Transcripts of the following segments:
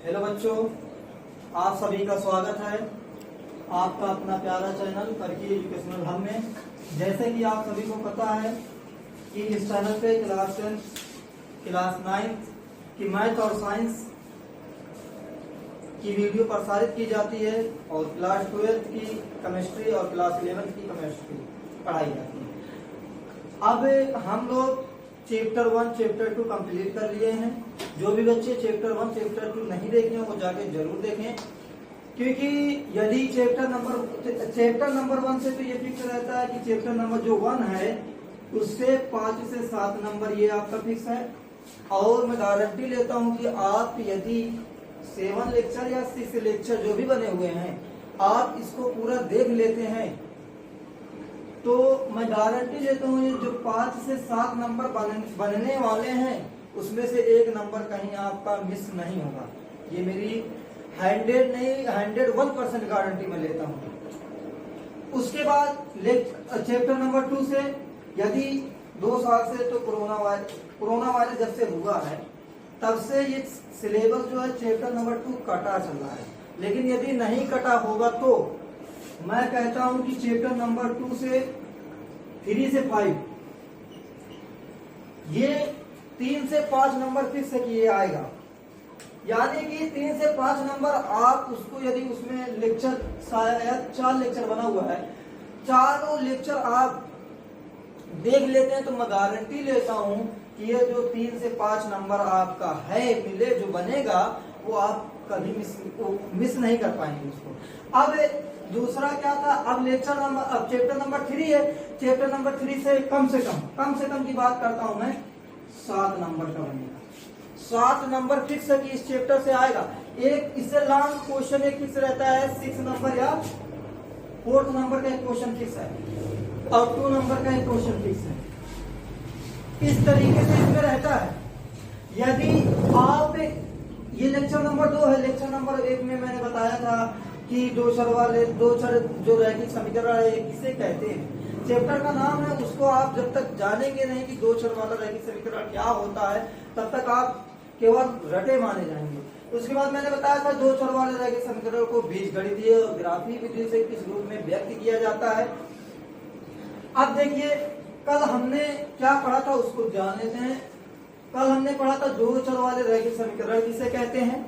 Hello बच्चों, आप सभी का स्वागत है आपका अपना प्यारा चैनल फरकी एजुकेशनल हब में। जैसे कि आप सभी को पता है कि इस चैनल पे क्लास 10, क्लास 9 की मैथ और साइंस की वीडियो प्रसारित की जाती है और क्लास 12 की केमिस्ट्री और क्लास 11 की केमिस्ट्री पढ़ाई जाती है। अब हम लोग चैप्टर 1 चैप्टर 2 कंप्लीट कर लिए हैं। जो भी बच्चे चैप्टर 1 चैप्टर 2 नहीं देखे हैं वो जाके जरूर देखें, क्योंकि यदि चैप्टर नंबर 1 से तो ये फिक्स रहता है कि चैप्टर नंबर जो 1 है उससे 5 से 7 नंबर ये आपका फिक्स है। और मैं गारंटी लेता हूं कि आप यदि 7 लेक्चर या 6 लेक्चर जो भी बने हुए हैं आप इसको पूरा देख लेते हैं तो मैं गारंटी लेता हूँ ये जो 5 से 7 नंबर बनने वाले हैं उसमें से एक नंबर कहीं आपका मिस नहीं होगा। ये मेरी 101% गारंटी मैं लेता हूँ। उसके बाद चैप्टर नंबर 2 से यदि 2 साल से तो कोरोना वायरस जब से हुआ है तब से ये सिलेबस जो है चैप्टर नंबर 2 कटा चल रहा है। लेकिन यदि नहीं कटा होगा तो मैं कहता हूं कि चैप्टर नंबर 2 से 3 से 5 ये 3 से 5 नंबर फिक्स है कि ये आएगा। यानी कि 3 से 5 नंबर आप उसको यदि उसमें लेक्चर शायद 4 लेक्चर बना हुआ है, चारों लेक्चर आप देख लेते हैं तो मैं गारंटी लेता हूं कि ये जो 3 से 5 नंबर आपका है मिले जो बनेगा वो आप कभी मिस नहीं कर पाएंगे उसको। अब दूसरा क्या था, अब चैप्टर नंबर 3 है। चैप्टर नंबर 3 से कम से कम की बात करता हूं मैं 7 नंबर का बनेगा। 7 नंबर फिक्स है कि इस चैप्टर से आएगा। एक इससे लॉन्ग क्वेश्चन एक फिक्स रहता है 6 नंबर या 4 नंबर का एक क्वेश्चन फिक्स है और 2 नंबर का एक क्वेश्चन फिक्स है। इस तरीके से इसमें रहता है। यदि आप ये लेक्चर नंबर 2 है, लेक्चर नंबर 1 में मैंने बताया था कि दो चर जो रैखिक समीकरण है किसे कहते हैं। चैप्टर का नाम है, उसको आप जब तक जानेंगे नहीं कि 2 चर वाला रैखिक समीकरण क्या होता है तब तक आप केवल रटे माने जाएंगे। उसके बाद मैंने बताया था 2 चर वाले रैखिक समीकरण को बीजगणितीय और ग्राफीय विधि से किस रूप में व्यक्त किया जाता है। अब देखिए कल हमने क्या पढ़ा था उसको जान लेते हैं। कल हमने पढ़ा था 2 चर वाले रैखिक समीकरण किसे कहते हैं।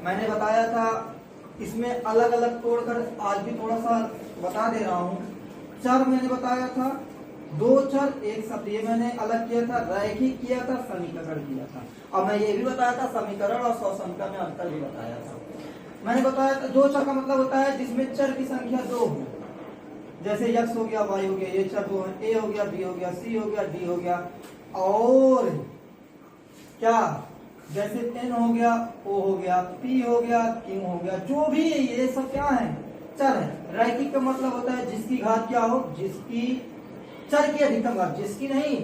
मैंने बताया था इसमें अलग अलग तोड़कर आज भी थोड़ा सा बता दे रहा हूं। चर मैंने बताया था 2 चर एक शब्द ये मैंने अलग किया था, रैखिक किया था, समीकरण किया था। और मैं ये भी बताया था समीकरण और समीकरण में अंतर भी बताया था। मैंने बताया था 2 चर का मतलब होता है जिसमें चर की संख्या 2 हो। जैसे x हो गया, y हो गया, ये चर 2 है, a हो गया, b हो गया, c हो गया, d हो गया और क्या जैसे n हो गया, o हो गया, p हो गया, q हो गया, जो भी ये सब क्या है चर है। रैखिक का मतलब होता है जिसकी घात क्या हो, जिसकी चर की अधिकतम घात, जिसकी नहीं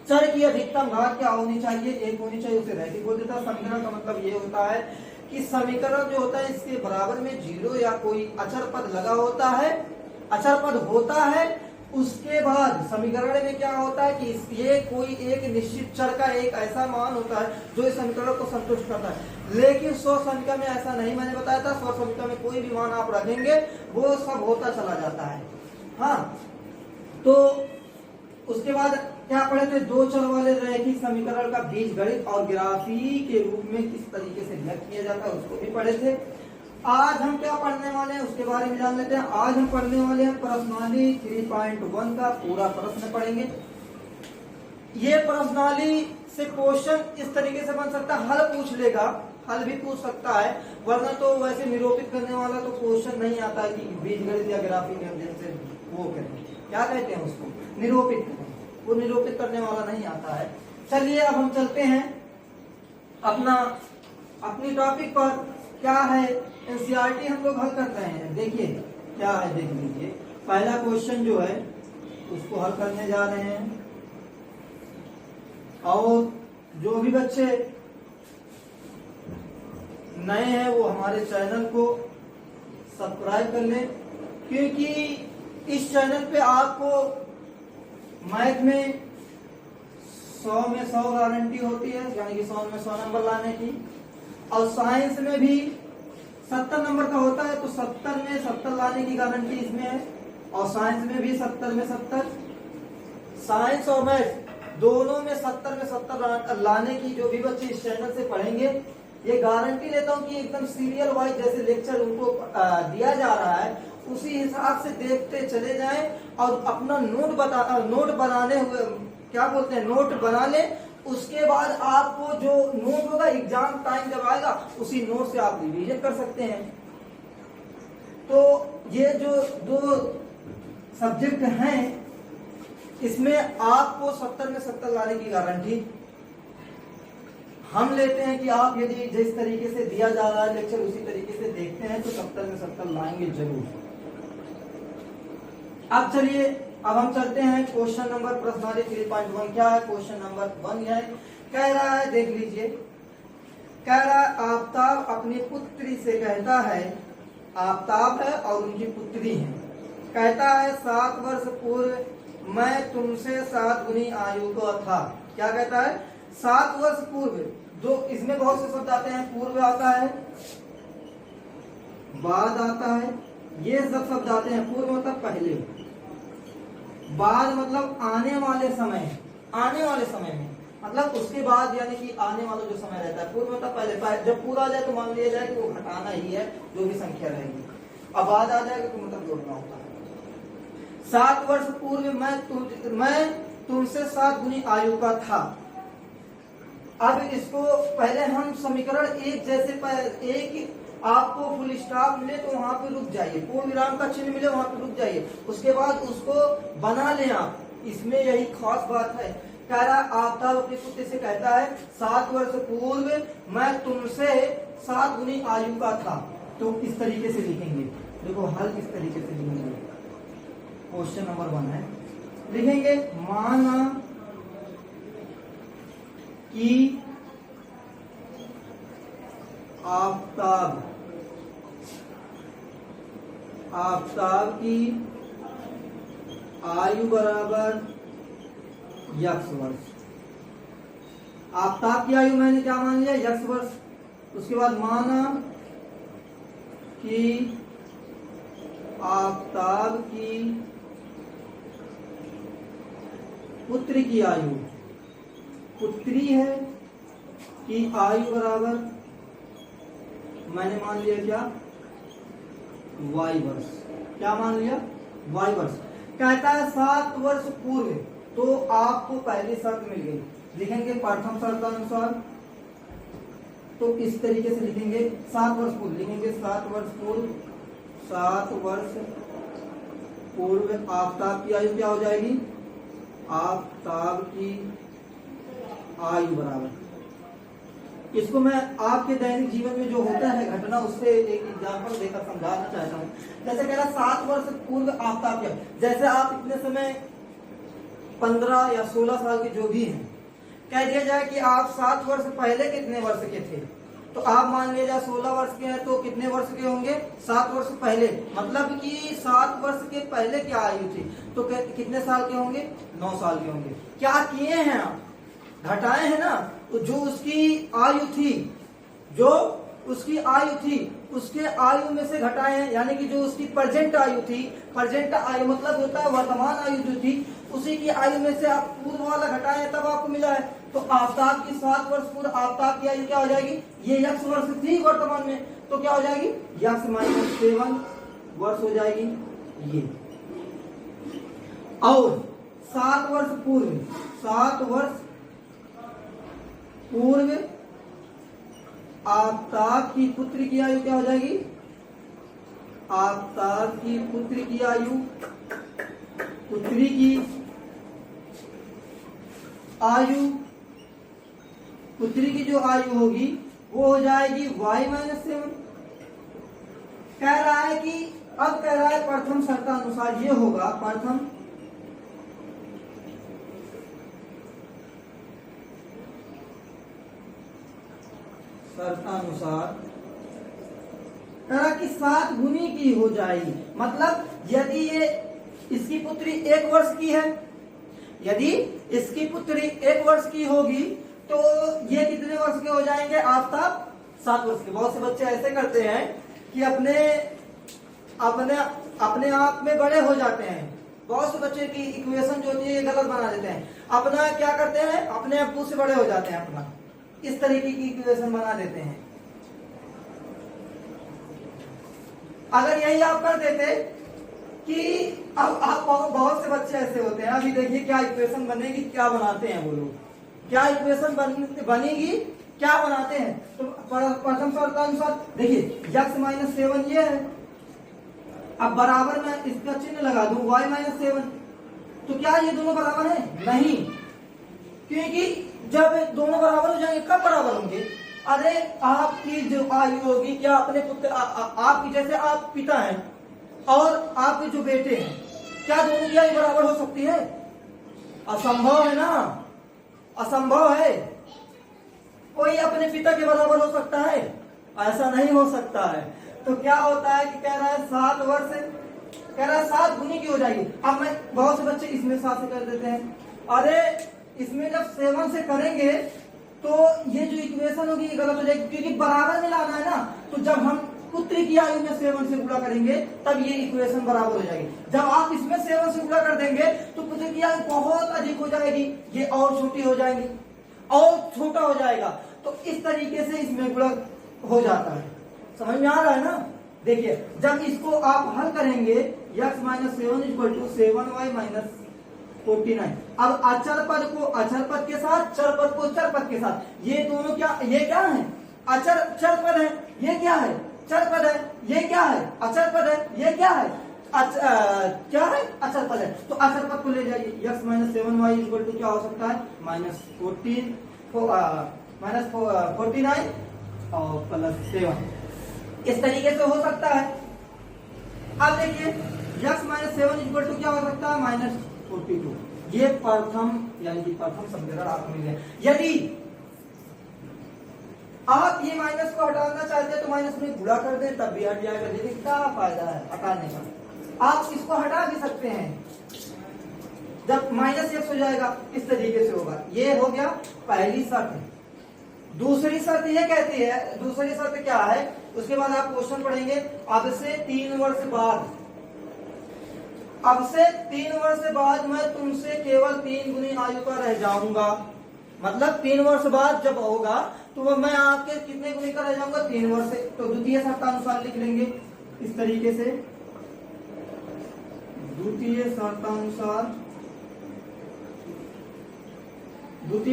चर की अधिकतम घात क्या होनी चाहिए, 1 होनी चाहिए, उसे रैखिक बोल देता है। समीकरण का मतलब ये होता है कि समीकरण जो होता है इसके बराबर में 0 या कोई अचर पद लगा होता है, अचर पद होता है। उसके बाद समीकरण में क्या होता है कि ये कोई एक निश्चित चर का एक ऐसा मान होता है जो इस समीकरण को संतुष्ट करता है। लेकिन 100 समीकरण में ऐसा नहीं, मैंने बताया था 100 समीकरण में कोई भी मान आप रखेंगे वो सब होता चला जाता है। हाँ, तो उसके बाद क्या पढ़े थे, 2 चर वाले रैखिक समीकरण का बीजगणित और ग्राफी के रूप में किस तरीके से व्यक्त किया जाता है उसको भी पढ़े थे। आज हम क्या पढ़ने वाले हैं उसके बारे में जान लेते हैं। आज हम पढ़ने वाले हैं प्रश्नावली 3.1 का पूरा प्रश्न पढ़ेंगे। ये प्रश्नावली से क्वेश्चन इस तरीके से बन सकता है, हल पूछ लेगा, हल भी पूछ सकता है, वरना तो वैसे निरूपित करने वाला तो क्वेश्चन नहीं आता कि बीजगणित या ग्राफी के माध्यम से वो करें, क्या कहते हैं उसको, निरूपित करें, वो निरूपित करने वाला नहीं आता है। चलिए अब हम चलते हैं अपनी टॉपिक पर। क्या है एनसीईआरटी हम लोग हल कर रहे हैं। देखिए क्या है, देख लीजिए। पहला क्वेश्चन जो है उसको हल करने जा रहे हैं और जो भी बच्चे नए हैं वो हमारे चैनल को सब्सक्राइब कर लें, क्योंकि इस चैनल पे आपको मैथ में 100 में 100 गारंटी होती है, यानी कि 100 में 100 नंबर लाने की। और साइंस में भी 70 नंबर का होता है, तो 70 में 70 लाने की गारंटी इसमें है, और साइंस में भी 70 में 70, साइंस और मैथ दोनों में 70 में 70 लाने की जो भी बच्चे इस चैनल से पढ़ेंगे, ये गारंटी लेता हूँ कि एकदम सीरियल वाइज जैसे लेक्चर उनको दिया जा रहा है उसी हिसाब से देखते चले जाएं और अपना नोट बनाने हुए क्या बोलते हैं नोट बना ले। उसके बाद आपको जो नोट होगा एग्जाम टाइम जब आएगा उसी नोट से आप रिवीजन कर सकते हैं। तो ये जो दो सब्जेक्ट हैं इसमें आपको 70 में 70 लाने की गारंटी हम लेते हैं कि आप यदि जिस तरीके से दिया जा रहा है लेक्चर उसी तरीके से देखते हैं तो 70 में 70 लाएंगे जरूर। अब चलिए अब हम चलते हैं क्वेश्चन नंबर प्रश्नावली 3.1 क्या है। क्वेश्चन नंबर 1 है, कह रहा है देख लीजिए, कह रहा है आफताब अपनी पुत्री से कहता है, आफताब है और उनकी पुत्री है, कहता है 7 वर्ष पूर्व मैं तुमसे 7 गुनी आयु का था। क्या कहता है 7 वर्ष पूर्व, जो इसमें बहुत से शब्द आते हैं, पूर्व आता है, बाद आता है, ये सब शब्द आते हैं। पूर्व मतलब पहले, बाद मतलब आने वाले समय, आने वाले समय में मतलब उसके बाद यानी कि आने वाला जो समय रहता है। पूर्व मतलब पहले, जब पूरा आ जाए तो मान लिया जाए कि वो घटाना ही है जो भी संख्या रहेगी, अब बाद आ जाएगा तो मतलब जोड़ना होता है। 7 वर्ष पूर्व मैं तुमसे 7 गुनी आयु का था। अब इसको पहले हम समीकरण एक जैसे एक आपको फुल स्टॉप मिले तो वहां पे रुक जाइए, पूर्ण विराम का चिन्ह मिले वहां पे रुक जाइए, उसके बाद उसको बना लें आप। इसमें यही खास बात है। कह रहा आफताब अपनी पुत्री से कहता है 7 वर्ष पूर्व मैं तुमसे 7 गुनी आयु का था। तो इस तरीके से लिखेंगे, देखो हल किस तरीके से लिखेंगे। क्वेश्चन नंबर 1 है, लिखेंगे माना कि आफताब की आयु बराबर x वर्ष। आफताब की आयु मैंने क्या मान लिया x वर्ष। उसके बाद माना कि आफताब की पुत्री की आयु, पुत्री है कि आयु बराबर मैंने मान लिया क्या y वर्ष। क्या मान लिया y वर्ष। कहता है 7 वर्ष पूर्व, तो आपको पहली शर्त मिल गई, लिखेंगे प्रथम शर्तानुसार। तो इस तरीके से लिखेंगे 7 वर्ष पूर्व, लिखेंगे 7 वर्ष पूर्व, 7 वर्ष पूर्व आफताब की आयु क्या हो जाएगी, आफताब की आयु बराबर। इसको मैं आपके दैनिक जीवन में जो होता है घटना उससे एक एग्जाम्पल देकर समझाना चाहता हूँ। जैसे कह रहा 7 वर्ष पूर्व आफताब क्या, जैसे आप इतने समय 15 या 16 साल के जो भी हैं, कह दिया जाए कि आप 7 वर्ष पहले कितने वर्ष के थे, तो आप मान लिया जाए 16 वर्ष के हैं, तो कितने वर्ष के होंगे 7 वर्ष पहले, मतलब कि 7 वर्ष के पहले क्या आयु थी, तो कितने साल के होंगे 9 साल के होंगे। क्या किए हैं आप, घटाए हैं ना, तो जो उसकी आयु थी, जो उसकी आयु थी उसके आयु में से घटाए हैं, यानी कि जो उसकी प्रेजेंट आयु थी, प्रेजेंट आयु मतलब होता है वर्तमान आयु जो थी, उसी की आयु में से आप पूर्व वाला घटाए हैं तब आपको मिला है। तो आफताब की 7 वर्ष पूर्व आफताब की आयु क्या हो जाएगी, ये x वर्ष थी वर्तमान में, तो क्या हो जाएगी x - 7 वर्ष हो जाएगी ये। और 7 वर्ष पूर्व, 7 वर्ष पूर्व आफताब की पुत्री की आयु क्या हो जाएगी, आफताब की पुत्री की आयु, पुत्री की आयु, पुत्री की जो आयु होगी वो हो जाएगी y - 7। कह रहा है कि अब कह रहा है प्रथम शर्तानुसार ये होगा, प्रथम शर्तानुसार कह रहा कि 7 गुनी की हो जाएगी, मतलब यदि ये इसकी पुत्री 1 वर्ष की है, यदि इसकी पुत्री 1 वर्ष की होगी तो ये कितने वर्ष के हो जाएंगे आफताब 7 वर्ष के। बहुत से बच्चे ऐसे करते हैं कि अपने अपने अपने आप में बड़े हो जाते हैं। बहुत से बच्चे की इक्वेशन जो होती है ये गलत बना देते हैं। अपना क्या करते हैं, अपने अब्बू से बड़े हो जाते हैं, अपना इस तरीके की इक्वेशन बना देते हैं। अगर यही आप कर देते कि अब आप बहुत से बच्चे ऐसे होते हैं, अभी देखिए क्या इक्वेशन बनेगी, क्या बनाते हैं वो लोग, क्या इक्वेशन बनेगी, क्या बनाते हैं। तो प्रथम शर्त अनुसार देखिए x माइनस 7 ये है, अब बराबर में इसका चिन्ह लगा दूं y माइनस 7, तो क्या ये दोनों बराबर है? नहीं, क्योंकि जब दोनों बराबर हो जाएंगे, कब बराबर होंगे? अरे आपकी जो आयु होगी, क्या अपने पुत्र आपकी जैसे आप पिता हैं और आपके जो बेटे हैं, क्या दोनों की आयु बराबर हो सकती है? असंभव है ना, असंभव है। कोई अपने पिता के बराबर हो सकता है? ऐसा नहीं हो सकता है। तो क्या होता है कि कह रहा है 7 वर्ष, कह रहा है 7 गुनी की हो जाएगी। अब मैं बहुत से बच्चे इसमें 7 से कर देते हैं। अरे इसमें जब 7 से करेंगे तो ये जो इक्वेशन होगी ये गलत हो जाएगी, क्योंकि बराबर में लाना है ना। तो जब हम पुत्र की आयु में 7 से गुणा करेंगे तब ये इक्वेशन बराबर हो जाएगी। जब आप इसमें 7 से गुणा कर देंगे तो पुत्र की आयु बहुत अधिक हो जाएगी, ये और छोटी हो जाएगी और छोटा हो जाएगा। तो इस तरीके से इसमें गुणा हो जाता है। समझ में आ रहा है ना? देखिए जब इसको आप हल करेंगे x minus 7 equal to 7y minus 49। अब अचर पद को अचर पद के साथ, चर पद को चर पद के साथ, ये दोनों क्या, ये क्या है? अचर चर पद है, ये क्या है? चर पद है। ये क्या है? अचर पद है। ये क्या है? क्या है? अचर पद है। तो अचर पद को ले जाइए, x minus 7y equal to क्या हो सकता है? माइनस 49 और प्लस 7, इस तरीके से हो सकता है। अब देखिए x माइनस 7 इक्वल टू क्या हो सकता है? माइनस 42। ये प्रथम यानी कि प्रथम समीकरण आपको मिल गया। यदि आप ये माइनस को हटाना चाहते हैं तो माइनस में गुणा कर दें, तब भी हट जाएगा। देखिए क्या फायदा है हटाने का। आप इसको हटा भी सकते हैं, जब माइनस x हो जाएगा इस तरीके से होगा। ये हो गया पहली शर्त। दूसरी शर्त ये कहती है, दूसरी शर्त क्या है उसके बाद आप क्वेश्चन पढ़ेंगे। अब से 3 वर्ष बाद, अब से 3 वर्ष बाद मैं तुमसे केवल 3 गुनी आयु का रह जाऊंगा। मतलब 3 वर्ष बाद जब होगा तो मैं आपके कितने गुनी का रह जाऊंगा? 3 वर्ष से। तो द्वितीय शर्तानुसार लिख लेंगे इस तरीके से। द्वितीय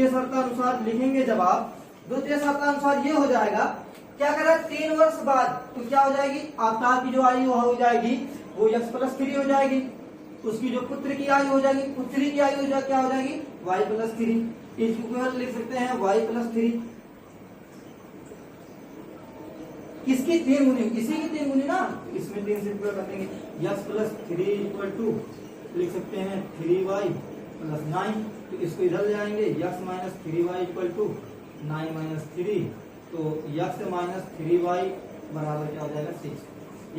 शर्तानुसार लिखेंगे जब आप, द्वितीय शर्तानुसार ये हो जाएगा, क्या करें? 3 वर्ष बाद तो क्या हो जाएगी? आपकी जो आयु हो जाएगी वो x प्लस 3 हो जाएगी। उसकी जो पुत्र की आयु हो जाएगी, पुत्री की आयु क्या हो जाएगी? y plus 3। इसको लिख सकते हैं y प्लस 3। किसकी 3 गुनी? इसी की 3 गुनी ना, इसमें 3 से पूरा कर देंगे। x प्लस 3 इक्वल टू लिख सकते हैं 3y प्लस 9। तो इसको इधर ले आएंगे, x minus 3y equal to 9 minus 3। तो x माइनस 3y बराबर क्या हो जाएगा? 6।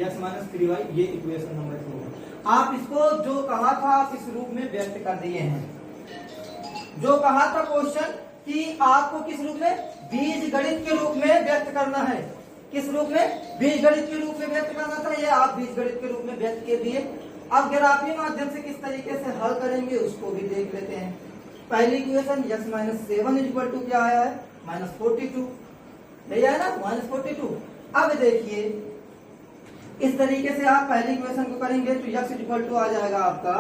x माइनस 3y, ये इक्वेशन नंबर 2। आप इसको जो कहा था आप इस रूप में व्यक्त कर दिए हैं। जो कहा था क्वेश्चन कि आपको किस रूप में? बीज गणित के रूप में व्यक्त करना है। किस रूप में? बीज गणित के रूप में व्यक्त करना था। ये आप बीज गणित के रूप में व्यक्त कर दिए। अब ग्राफी माध्यम से किस तरीके से हल करेंगे उसको भी देख लेते हैं। पहली equation x minus 7 equal to क्या आया है? माइनस 42। नहीं आया ना? माइनस 42। अब देखिए इस तरीके से आप पहली इक्वेशन को करेंगे तो x इक्वल टू आ जाएगा आपका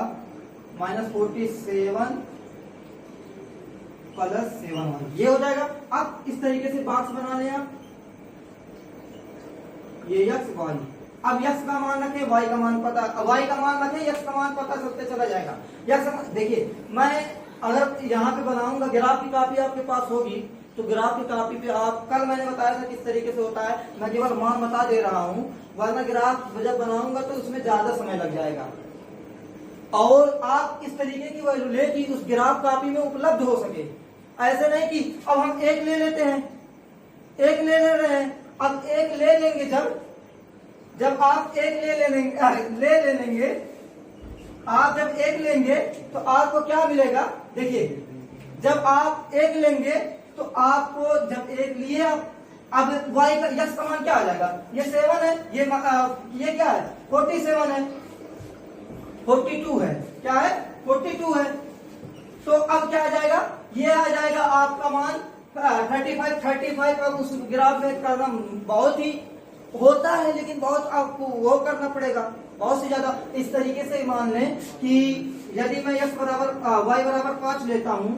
माइनस 47 प्लस 7y, ये हो जाएगा। अब इस तरीके से बॉक्स बना लें आप, ये x y। अब x का मान रखें, y का मान पता, y का मान रखें, x का मान पता सबसे चला जाएगा। x देखिए मैं अगर यहाँ पे बनाऊंगा, ग्राफ की कॉपी आपके पास होगी तो ग्राफ की कॉपी पे आप, कल मैंने बताया था किस तरीके से होता है, मैं केवल मान बता दे रहा हूँ, वरना ग्राफ जब बनाऊंगा तो उसमें ज्यादा समय लग जाएगा। और आप इस तरीके की वैल्यू ले कि उस ग्राफ कॉपी में उपलब्ध हो सके। ऐसे नहीं कि अब हम एक ले लेते हैं, एक ले रहे हैं। अब एक ले लेंगे, जब आप एक ले लेंगे, आप जब एक लेंगे तो आपको क्या मिलेगा? देखिए जब आप एक लेंगे तो आपको, जब एक लिए अब y का यक्स का मान क्या आ जाएगा, ये 7 है, ये क्या है 47 है, 42 है, क्या है 42 है। तो अब क्या आ जाएगा, ये आ जाएगा आपका मान 35। अब उस ग्राफ में करना बहुत ही होता है, लेकिन बहुत आपको वो करना पड़ेगा, बहुत से ज्यादा। इस तरीके से मान लें कि यदि मैं y बराबर 5 लेता हूं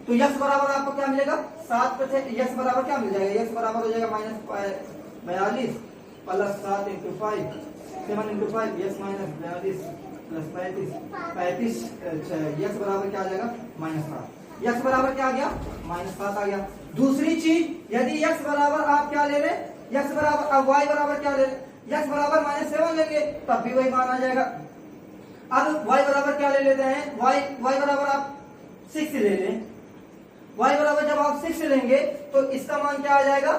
तो x बराबर आपको क्या मिलेगा 7 पे x बराबर क्या मिल जाएगा, x बराबर हो जाएगा -42 plus 7 × 5 7 × 5 x minus 42 plus 35 x बराबर क्या आ जाएगा -7। x बराबर क्या आ गया -7 आ गया। दूसरी चीज यदि x बराबर आप क्या ले रहे, x बराबर अब y बराबर क्या ले रहे, x बराबर -7 लेंगे तब भी वही मान आ जाएगा। अब y बराबर क्या ले लेते हैं, y बराबर आप 6 ले लें, y बराबर जब आप 6 लेंगे तो इसका मान क्या आ जाएगा,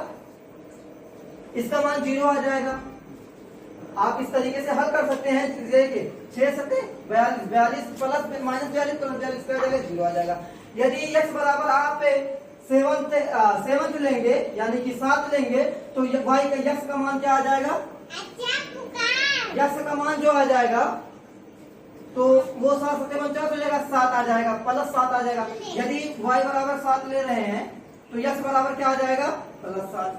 इसका मान 0 आ जाएगा। आप इस तरीके से हल कर सकते हैं, देखिए 6 7 42 प्लस -42 प्लस 42 क्या आ जाएगा 0 आ जाएगा। यदि x बराबर आप 7 लेंगे यानी कि 7 लेंगे तो y का x का मान क्या आ जाएगा, x का मान जो आ जाएगा तो वो 7 7 49 हो जाएगा, 7 आ जाएगा प्लस 7 आ जाएगा। यदि y बराबर 7 ले रहे हैं तो x बराबर क्या आ जाएगा प्लस 7।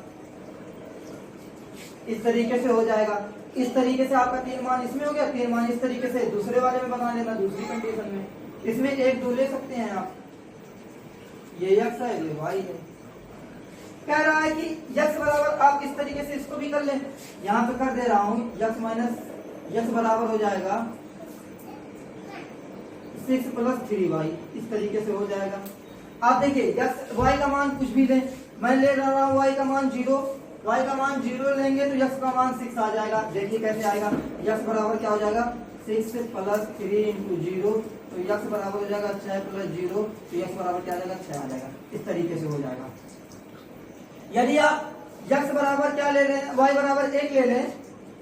इस तरीके से हो जाएगा। इस तरीके से आपका 3 मान इसमें हो गया, 3 मान इस तरीके से दूसरे वाले में बना लेना, दूसरी कंडीशन में। इसमें 1 2 ले सकते हैं आप, ये x है ये y है। कह रहा है कि x बराबर आप इस तरीके से इसको भी कर लें, यहां पे कर दे रहा हूं x बराबर हो जाएगा 6 + 3y, इस तरीके से हो जाएगा। आप देखिए y का मान कुछ भी लें, मैं ले रहा हूं y का मान 0, y का मान 0 लेंगे तो x का मान 6 आ जाएगा। देखिए कैसे आएगा, x बराबर क्या हो जाएगा 6 + 3 × 0 तो x बराबर हो जाएगा 6 + 0 तो x बराबर क्या आ जाएगा 6 आ जाएगा। इस तरीके से हो जाएगा। यदि आप x बराबर क्या ले लें, y बराबर 1 ले लें,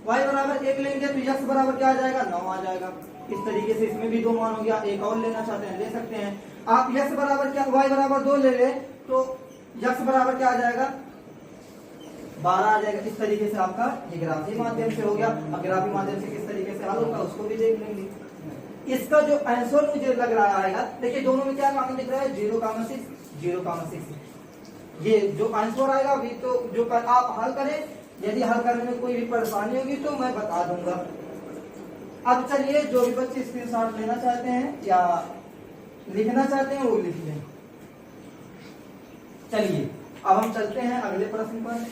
y बराबर 1 लेंगे तो x बराबर क्या आ जाएगा 9 आ जाएगा। इस तरीके से इसमें भी 2 मान हो गया, एक और लेना चाहते हैं ले सकते हैं आप। x बराबर क्या y बराबर 2 ले लें तो x बराबर क्या आ जाएगा 12 आ जाएगा। इस तरीके से आपका ये ग्राफी माध्यम से हो गया। अब ग्राफी माध्यम से किस तरीके से हल होगा उसको भी देख लेंगे। इसका जो आंसर मुझे लग रहा है, देखिए दोनों में क्या कॉमन दिख रहा है 0,6 ये जो आंसर आएगा अभी तो जो आप हल करें, यदि हल करने में कोई भी परेशानी होगी तो मैं बता दूंगा। अब चलिए जो भी बच्चे स्क्रीनशॉट लेना चाहते हैं या लिखना चाहते हैं वो लिख लें। चलिए अब हम चलते हैं अगले प्रश्न पर।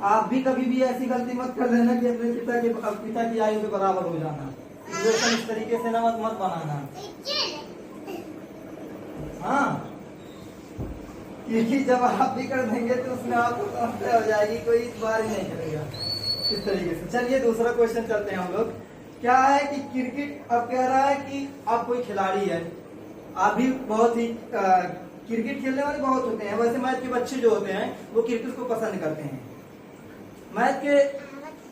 आप भी कभी भी ऐसी गलती मत कर लेना कि अपने पिता की आयु के बराबर हो जाना, इस तरीके से ना मत बनाना। हाँ, क्योंकि जब आप भी कर देंगे तो उसमें आपको समस्या हो जाएगी, कोई इस बार ही नहीं करेगा इस तरीके से। चलिए दूसरा क्वेश्चन चलते हैं हम लोग। क्या है कि क्रिकेट, अब कह रहा है कि आप कोई खिलाड़ी है, आप भी बहुत ही क्रिकेट खेलने वाले बहुत होते हैं। वैसे मैथ के बच्चे जो होते हैं वो क्रिकेट को पसंद करते हैं। मैथ के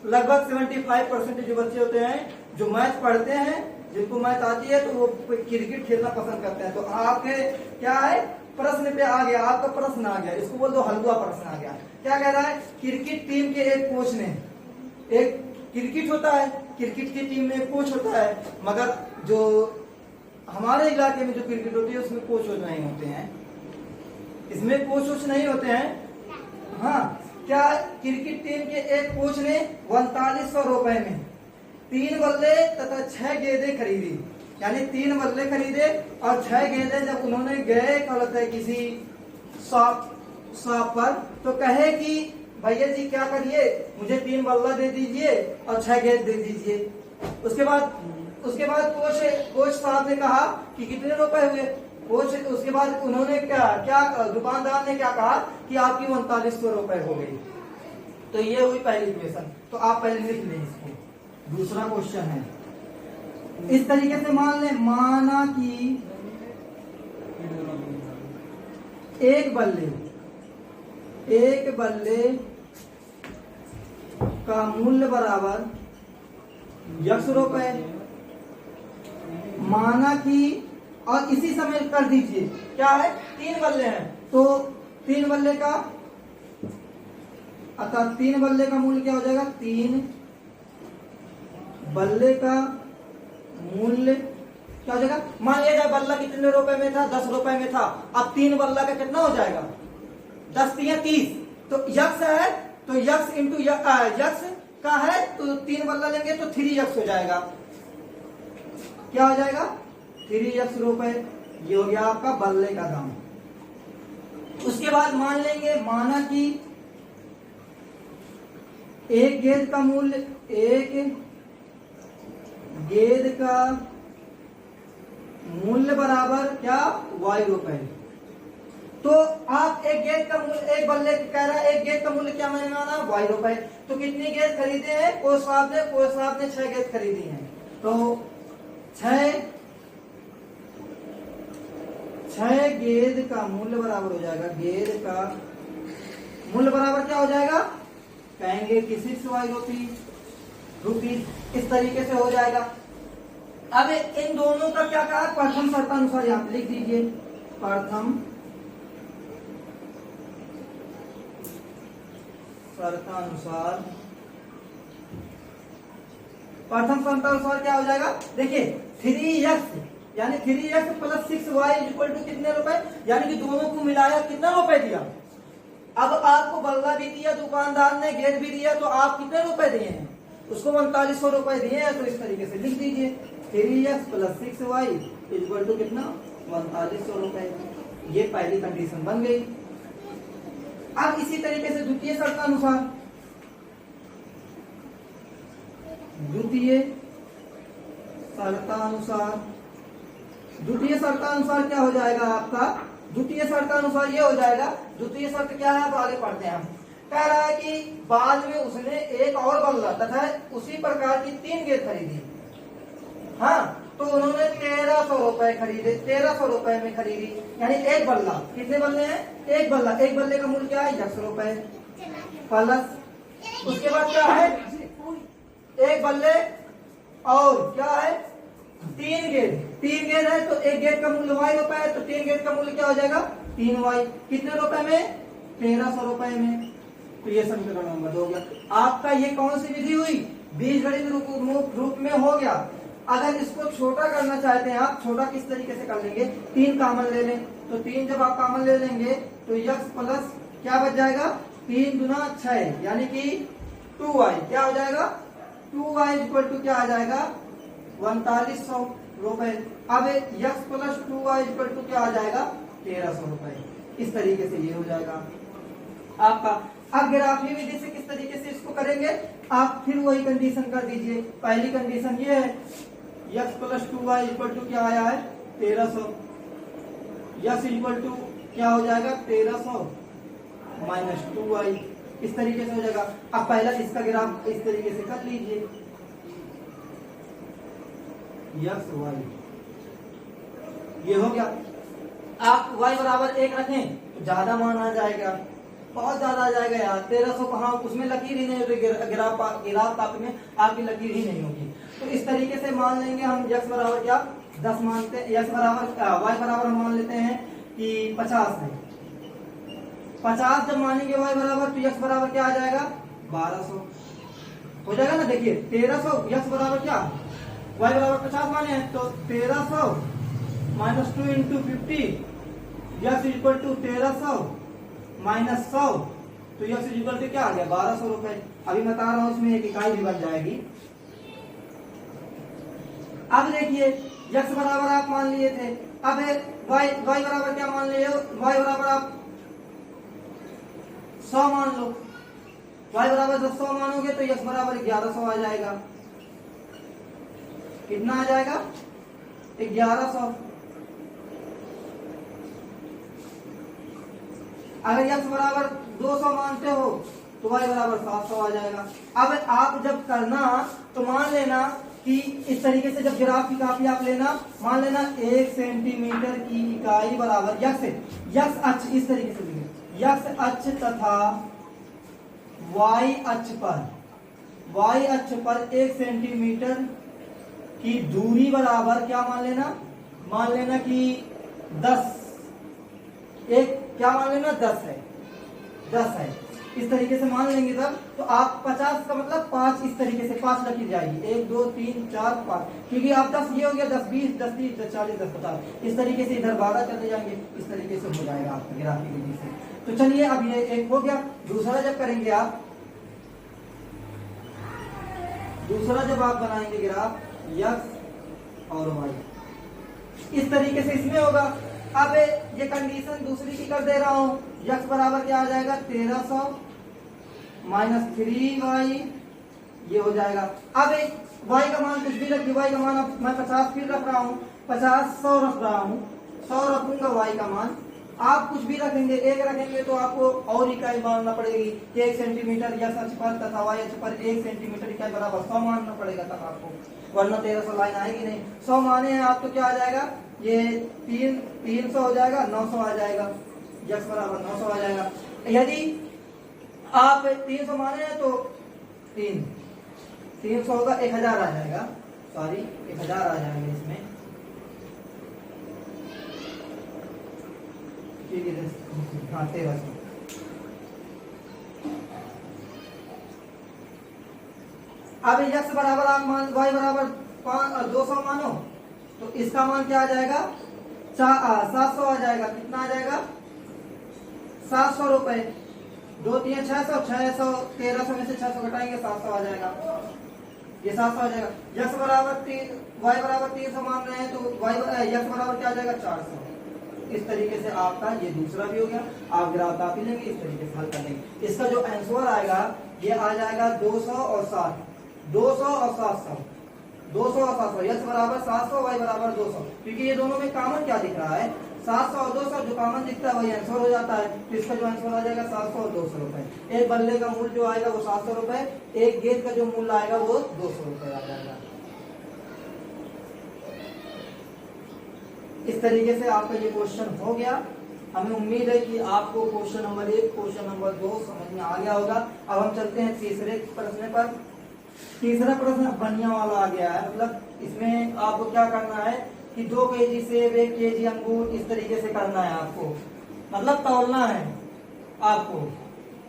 लगभग 75% जो बच्चे होते हैं जो मैथ पढ़ते हैं, जिनको मैथ आती है तो वो क्रिकेट खेलना पसंद करते हैं। तो आपके क्या है प्रश्न पे आ गया, आपका प्रश्न आ गया, इसको बोल दो हलवा प्रश्न आ गया। क्या कह रहा है, क्रिकेट टीम के एक कोच ने, एक क्रिकेट होता है, क्रिकेट की टीम में एक कोच होता है, मगर जो हमारे इलाके में जो क्रिकेट होती है उसमें कोच नहीं होते हैं, इसमें कोच नहीं होते हैं। हाँ, क्या क्रिकेट टीम के एक कोच ने 4500 रुपए में 3 बल्ले तथा 6 गेंदें खरीदी, यानी 3 बल्ले खरीदे और 6 गेंदें जब उन्होंने गए कहते हैं किसी शॉप पर, तो कहे कि भैया जी क्या करिए, मुझे 3 बल्ला दे दीजिए और 6 गेंद दे दीजिए। उसके बाद कोच साहब ने कहा कि कितने रुपए हुए, कोच उसके बाद उन्होंने क्या दुकानदार ने क्या कहा कि आपकी 3900 रुपए हो गई। तो ये हुई पहली इक्वेशन। तो आप पहले लिख लें इसको। दूसरा क्वेश्चन है इस तरीके से मान लें, माना कि एक बल्ले का मूल्य बराबर यक्स रुपए, माना कि, और इसी समय कर दीजिए क्या है, 3 बल्ले हैं तो 3 बल्ले का, अतः 3 बल्ले का मूल्य क्या हो जाएगा, 3 बल्ले का मूल्य क्या हो जाएगा। मान लिया जाए बल्ला कितने रुपए में था, 10 रुपए में था। अब 3 बल्ला का कितना हो जाएगा, 10 या 30, तो यक्स है तो यक्स इंटू यक्स का है तो 3 बल्ला लेंगे तो 3 यक्स हो जाएगा। क्या हो जाएगा, 3 यक्स रुपए। ये हो गया आपका बल्ले का दाम। उसके बाद मान लेंगे, माना कि एक गेंद का मूल्य, एक गेंद का मूल्य बराबर क्या, y रुपए। तो आप एक गेंद का मूल्य, एक बल्ले कह रहा है एक गेंद का मूल्य क्या मैंने माना, y रुपए। तो कितनी गेंद खरीदे हैं, कोच साहब ने 6 गेंद खरीदी हैं। तो 6 गेंद का मूल्य बराबर हो जाएगा, गेंद का मूल्य बराबर क्या हो जाएगा, कहेंगे कि 6y रुपीज। इस तरीके से हो जाएगा। अब इन दोनों का क्या कहा, प्रथम शर्तानुसार यहाँ लिख दीजिए, प्रथम शर्तानुसार। प्रथम शर्तानुसार क्या हो जाएगा, देखिए 3x यानी 3x plus 6y equal to कितने रुपए, यानी कि दोनों को मिलाया कितना रुपए दिया। अब आपको बल्ला भी दिया दुकानदार ने, गेंद भी दिया, तो आप कितने रुपए दिए हैं, उसको 4500 रुपए दिए हैं। तो इस तरीके से लिख दीजिए 3x plus 6y equal to कितना, 4500 रुपए। ये पहली कंडीशन बन गई। अब इसी तरीके से द्वितीय शर्तानुसार, द्वितीय शर्तानुसार क्या हो जाएगा आपका, द्वितीय शर्तानुसार ये हो जाएगा। द्वितीय शर्त क्या है, अब आगे पढ़ते हैं हम। कह रहा है कि बाद में उसने एक और बल्ला तथा उसी प्रकार की 3 गेंद खरीदी। हाँ, तो उन्होंने 1300 रुपए खरीदे, 1300 रुपए में खरीदी, यानी एक बल्ला, कितने बल्ले हैं, एक बल्ला, एक बल्ले का मूल्य क्या है, 10 रुपए प्लस, उसके बाद क्या है, एक बल्ले और क्या है, 3 गेंद है तो एक गेंद का मूल्य y रुपए है, तो 3 गेंद का मूल्य क्या हो जाएगा, 3y। कितने रुपए में, 1300 रुपए में। तो ये समीकरण नंबर 2 हो गया आपका। ये कौन सी विधि हुई, बीजगणित रूप में हो गया। अगर इसको छोटा करना चाहते हैं आप, छोटा किस तरीके से कर लेंगे, 3 कॉमन ले लें, तो 3 जब आप कॉमन ले लेंगे तो x प्लस क्या बच जाएगा, 3 दूना 6 यानी कि 2y क्या हो जाएगा, 2y इक्वल टू क्या आ जाएगा, 4500 रुपए। अब x plus 2y equal to क्या आ जाएगा, 1300 रुपए। इस तरीके से ये हो जाएगा आपका। अब ग्राफी विधि से किस तरीके से इसको करेंगे, आप फिर वही कंडीशन कर दीजिए। पहली कंडीशन ये है, x plus 2y equal to क्या आया है, 1300, x इक्वल टू क्या हो जाएगा, 1300 माइनस 2y। इस तरीके से हो जाएगा। अब पहला इसका ग्राफ इस तरीके से कर लीजिए, x y ये हो गया। आप y बराबर 1 रखें तो ज्यादा मान आ जाएगा, बहुत ज्यादा आ जाएगा यार। 1300 कहाँ, उसमें लकीर ही नहीं होगी, गिराफ कापी में आपकी लकीर ही नहीं होगी। तो इस तरीके से मान लेंगे हम x बराबर क्या 10 मानते हैं, x बराबर y बराबर हम मान लेते हैं कि 50 है। 50 जब मानेंगे y बराबर तो x बराबर क्या आ जाएगा, 1200 हो जाएगा ना। देखिए 1300 x बराबर क्या, y बराबर 50 माने हैं, तो 1300 minus 2 into 50 x equal to 1300 minus 100, तो x इक्वल टू क्या आ गया, 1200 रुपए। अभी बता रहा हूं इसमें एक इकाई भी बन जाएगी। अब देखिए x बराबर आप मान लिए थे, अब y बराबर क्या मान लिए हो, y बराबर आप 100 मान लो। y बराबर जब 100 मानोगे तो x बराबर 1100 आ जाएगा। कितना आ जाएगा, 1100। अगर x बराबर 200 मानते हो तो y बराबर 700 आ जाएगा। अब आप जब करना तो मान लेना कि इस तरीके से जब ग्राफ की कापी आप लेना, मान लेना 1 सेंटीमीटर की इकाई बराबर x अक्ष, इस तरीके से लिखें, x अक्ष तथा y अक्ष पर y अक्ष पर 1 सेंटीमीटर की दूरी बराबर क्या मान लेना कि 10, एक क्या मान लेना 10 है। इस तरीके से मान लेंगे तब तो आप 50 का मतलब 5 इस तरीके से 5 रखी जाएगी, 1 2 3 4 5, क्योंकि आप 10 ये हो गया 10 20 10 30 10 40 10 50 इस तरीके से इधर 12 चले जाएंगे, इस तरीके से हो जाएगा आपका ग्राफ की विधि से। तो चलिए अब ये एक हो गया। दूसरा जब करेंगे आप, दूसरा जब आप बनाएंगे ग्राफ x और y इस तरीके से इसमें होगा। अब ये कंडीशन दूसरी की कर दे रहा हूं, x बराबर क्या आ जाएगा 1300 माइनस 3y, ये हो जाएगा। अब y का मान कुछ भी रखिए, y का मान अब मैं 50 फिर रख रहा हूँ, 50 100 रख रहा हूँ, 100 रखूंगा y का मान। आप कुछ भी रखेंगे, एक रखेंगे तो आपको और इकाई मानना पड़ेगी कि 1 सेंटीमीटर x अक्ष पर तथा y अक्ष पर 1 सेंटीमीटर इकाई बराबर 100 मानना पड़ेगा तब आपको, वरना 1300 लाइन आएगी नहीं। 100 माने हैं आप तो क्या आ जाएगा, ये 300 हो जाएगा, 900 आ जाएगा, x बराबर 900 आ जाएगा। यदि आप 300 माने हैं तो 300 होगा, 1000 आ जाएगा, सॉरी 1000 आ जाएंगे इसमें, हाँ 1300। अब x बराबर आप मान y बराबर 200 मानो तो इसका मान क्या आ जाएगा 700 आ जाएगा। कितना आ जाएगा 700 रुपए, 2 3 600, 600 1300 में से 600 घटाएंगे 700 आ जाएगा, ये 700 आ जाएगा। x बराबर y बराबर 300 मान रहे हैं तो x बराबर क्या आ जाएगा 400। इस तरीके से आपका ये दूसरा भी हो गया। आप ग्राफ कापी लेंगे, इस तरीके से हल कर लेंगे। इसका जो आंसर आएगा ये आ जाएगा 200 और 700, 200 और 700, 200 और 700, x बराबर 700 y बराबर 200, क्योंकि ये दोनों में कॉमन क्या दिख रहा है 700 और 200, जो कॉमन दिखता है वही आंसर हो जाता है। तो इसका जो आंसर आ जाएगा 700 और 200 रुपए। एक बल्ले का मूल्य जो आएगा वो 700 रुपए, एक गेंद का जो मूल्य आएगा वो 200 रुपए आ जाएगा। इस तरीके से आपका ये क्वेश्चन हो गया। हमें उम्मीद है कि आपको क्वेश्चन नंबर 1 क्वेश्चन नंबर 2 समझ में आ गया होगा। अब हम चलते हैं तीसरे प्रश्न पर। तीसरा प्रश्न बढ़िया वाला आ गया है, मतलब इसमें आपको क्या करना है कि 2 केजी सेब 1 केजी अंगूर इस तरीके से करना है आपको, मतलब तौलना है आपको,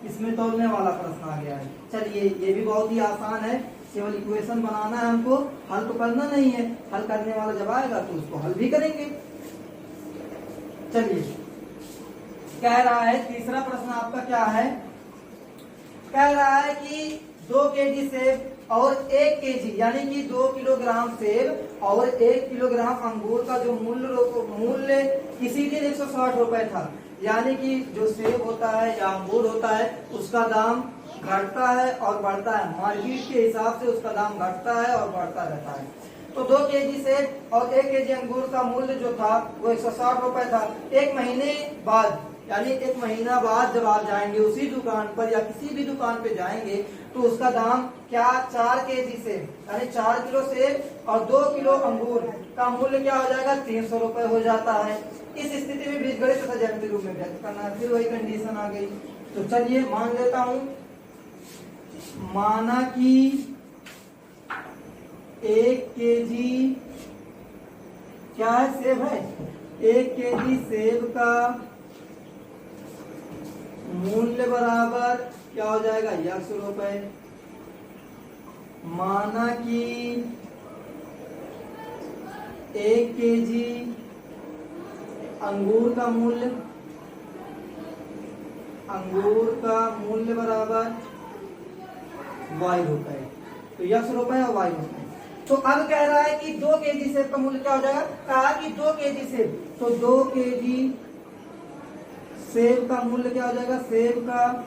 इसमें तौलने वाला प्रश्न आ गया है। चलिए ये भी बहुत ही आसान है, केवल इक्वेशन बनाना है हमको, हल तो करना नहीं है। हल करने वाला जब आएगा तो उसको हल भी करेंगे। चलिए कह रहा है तीसरा प्रश्न आपका क्या है, कह रहा है कि 2 केजी सेब और 1 केजी यानी कि 2 किलोग्राम सेब और 1 किलोग्राम अंगूर का जो मूल्य किसी दिन 160 रुपए था, यानी कि जो सेब होता है या अंगूर होता है उसका दाम घटता है और बढ़ता है, मार्केट के हिसाब से उसका दाम घटता है और बढ़ता रहता है। तो 2 केजी सेब और 1 केजी अंगूर का मूल्य जो था वो 160 रुपए था। एक महीने बाद यानी 1 महीना बाद जब आप जाएंगे उसी दुकान पर या किसी भी दुकान पे जाएंगे तो उसका दाम क्या 4 केजी सेब यानी 4 किलो सेब और 2 किलो अंगूर का मूल्य क्या हो जाएगा 300 रुपए हो जाता है। इस स्थिति में बीजगणित तथा ज्यामितीय रूप में व्यक्त करना है। फिर वही कंडीशन आ गई। तो चलिए मान लेता हूं, माना कि 1 केजी क्या है सेब है, 1 केजी सेब का मूल्य बराबर क्या हो जाएगा 100 रुपए। माना कि 1 केजी अंगूर का मूल्य बराबर y रुपए, तो 100 रुपए और y रुपए। तो अब कह रहा है कि 2 केजी सेब का मूल्य क्या हो जाएगा, कहा कि 2 केजी सेब, तो 2 केजी सेब का मूल्य क्या हो जाएगा, सेब का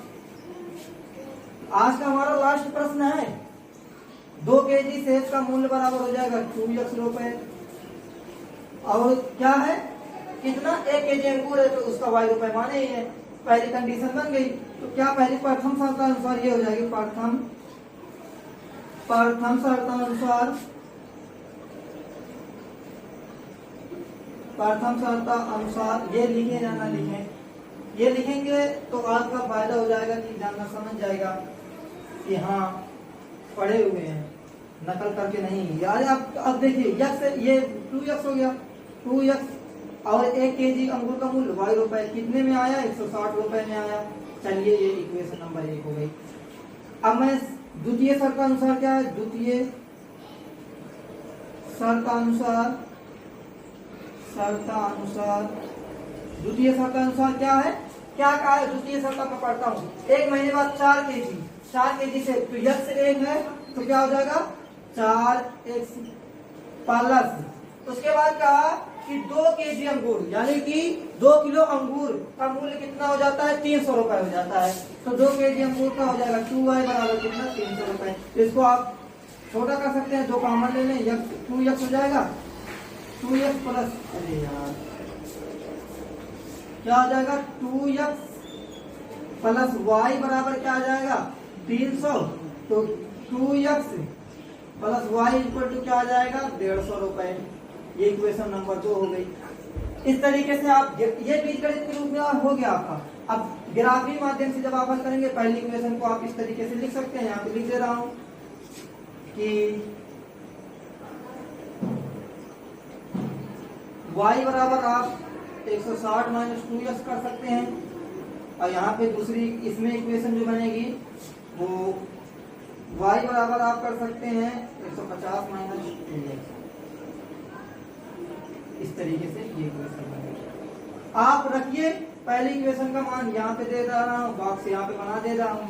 आज का हमारा लास्ट प्रश्न है, 2 केजी सेब का मूल्य बराबर हो जाएगा 2 रुपए। और क्या है कितना 1 केजी अंगूर है तो उसका y रुपए माने ही है। पहली कंडीशन बन गई। तो क्या पहली प्रथम शर्तानुसार ये हो जाएगी, प्रथम शर्तानुसार ये लिखे जाना लिखें, ये लिखेंगे तो आपका फायदा हो जाएगा कि जानना समझ जाएगा कि हाँ पढ़े हुए हैं, नकल करके नहीं। यार आप अब देखिए यक्स, ये 2x हो गया, 2x और 1 kg अंगूर का मूल्य y रुपए, कितने में आया? 160 रुपए में आया। चलिए ये इक्वेशन नंबर 1 हो गई। अब मैं द्वितीय शर्तानुसार क्या है, द्वितीय शर्तानुसार द्वितीय शर्तानुसार क्या है, क्या कहा है? द्वितीय शर्त मैं पढ़ता हूँ। 1 महीने बाद 4 kg से तो यक्स 1 है तो क्या हो जाएगा 4x प्लस, उसके बाद कहा कि 2 kg अंगूर, यानी कि 2 किलो अंगूर का मूल्य कितना हो जाता है? 300 रुपए हो जाता है। तो 2 kg अंगूर का हो जाएगा 2y बराबर कितना? 300 रुपए। इसको आप छोटा कर सकते हैं, 2 कॉमन ले लें, 2x हो जाएगा, 2x प्लस, अरे यार क्या हो जाएगा? 2x प्लस y बराबर क्या आ जाएगा? 300। तो 2x plus y equal to क्या आ जाएगा? 150 रुपए। ये इक्वेशन नंबर 2 हो गई। इस तरीके से आप ये बीजगणित के रूप में हो गया आपका। अब ग्राफी माध्यम से जब आप हल करेंगे, पहली इक्वेशन को आप इस तरीके से लिख सकते हैं। यहाँ पे लिख दे रहा हूं कि y बराबर आप 160 माइनस 2x कर सकते हैं, और यहाँ पे दूसरी इसमें इक्वेशन जो बनेगी वो y बराबर आप कर सकते हैं 150 माइनस 2x। इस तरीके से ये इक्वेशन बनेगी। आप रखिए, पहली इक्वेशन का मान यहाँ पे दे रहा हूँ, बॉक्स यहाँ पे बना दे रहा हूँ।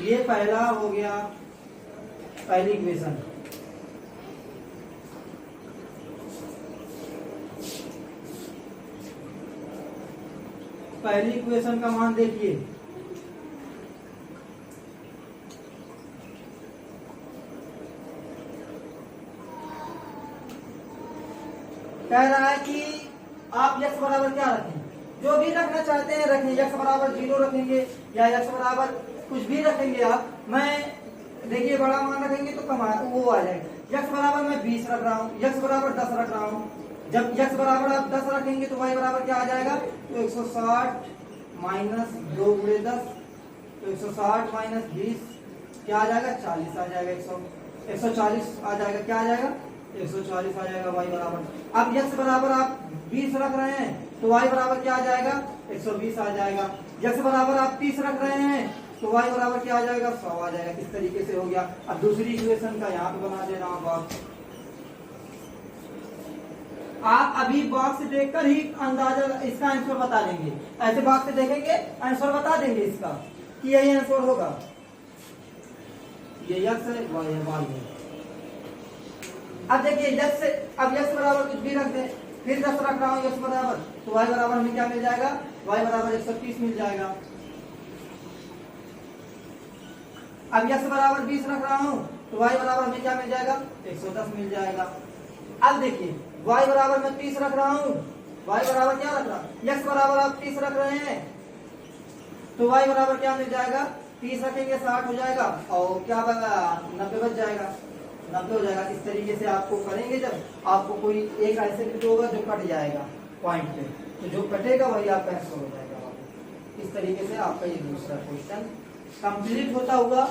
ये पहला हो गया, पहली इक्वेशन। पहली इक्वेशन का मान देखिए, कह रहा है कि आप x बराबर क्या रखें, जो भी रखना चाहते हैं रखें। x बराबर 0 रखेंगे या x बराबर कुछ भी रखेंगे आप। मैं देखिए बड़ा मान रखेंगे तो कम वो आ जाएगा। x बराबर मैं 20 रख रहा हूँ, x बराबर 10 रख रहा हूँ। जब x बराबर आप 10 रखेंगे तो y बराबर क्या आ जाएगा? तो 160 माइनस 2 गुणे 10, तो 160 माइनस 20 क्या आ जाएगा? 40 आ जाएगा। 140 आ जाएगा। क्या आ जाएगा? 140 आ जाएगा y बराबर। अब x बराबर आप 20 रख रहे हैं तो y बराबर क्या आ जाएगा? 120 आ जाएगा। x बराबर आप 30 रख रहे हैं तो y बराबर क्या आ जाएगा? 100 आ जाएगा। किस तरीके से हो गया। अब दूसरी इक्वेशन का यहाँ पे बना देना बॉक्स। आप अभी बॉक्स देखकर ही अंदाजा इसका आंसर बता देंगे। ऐसे बॉक्स से देखेंगे आंसर बता देंगे इसका कि यही आंसर होगा। ये x है, y है, y है। अब देखिए x से अब x बराबर कुछ भी रख दें, फिर 10 रख रहा हूँ x बराबर, तो y बराबर हमें क्या मिल जाएगा? y बराबर 130 मिल जाएगा। अब x बराबर 20 रख रहा हूँ तो y बराबर हमें क्या मिल जाएगा? 110 मिल जाएगा। अब देखिए y बराबर मैं 30 रख रहा हूँ, y बराबर क्या रख रहा हूँ? x बराबर आप 30 रख रहे हैं तो y बराबर क्या मिल जाएगा? 30 रखेंगे 60 हो जाएगा, और क्या बचा? 90 बच जाएगा, 90 हो जाएगा। इस तरीके से आपको करेंगे। जब आपको कोई एक ऐसे भी होगा जो कट जाएगा पॉइंट पे, तो जो कटेगा वही आपका आंसर हो जाएगा। इस तरीके से आपका ये दूसरा क्वेश्चन कंप्लीट होता हुआ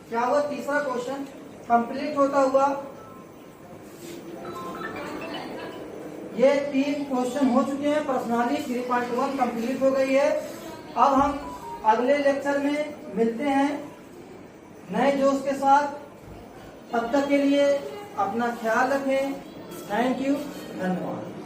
क्या हुआ? तीसरा क्वेश्चन कंप्लीट होता हुआ ये 3 क्वेश्चन हो चुके हैं। पर्सनाली 3.1 कंप्लीट हो गई है। अब हम अगले लेक्चर में मिलते हैं नए जोश के साथ। तब तक के लिए अपना ख्याल रखें। थैंक यू, धन्यवाद।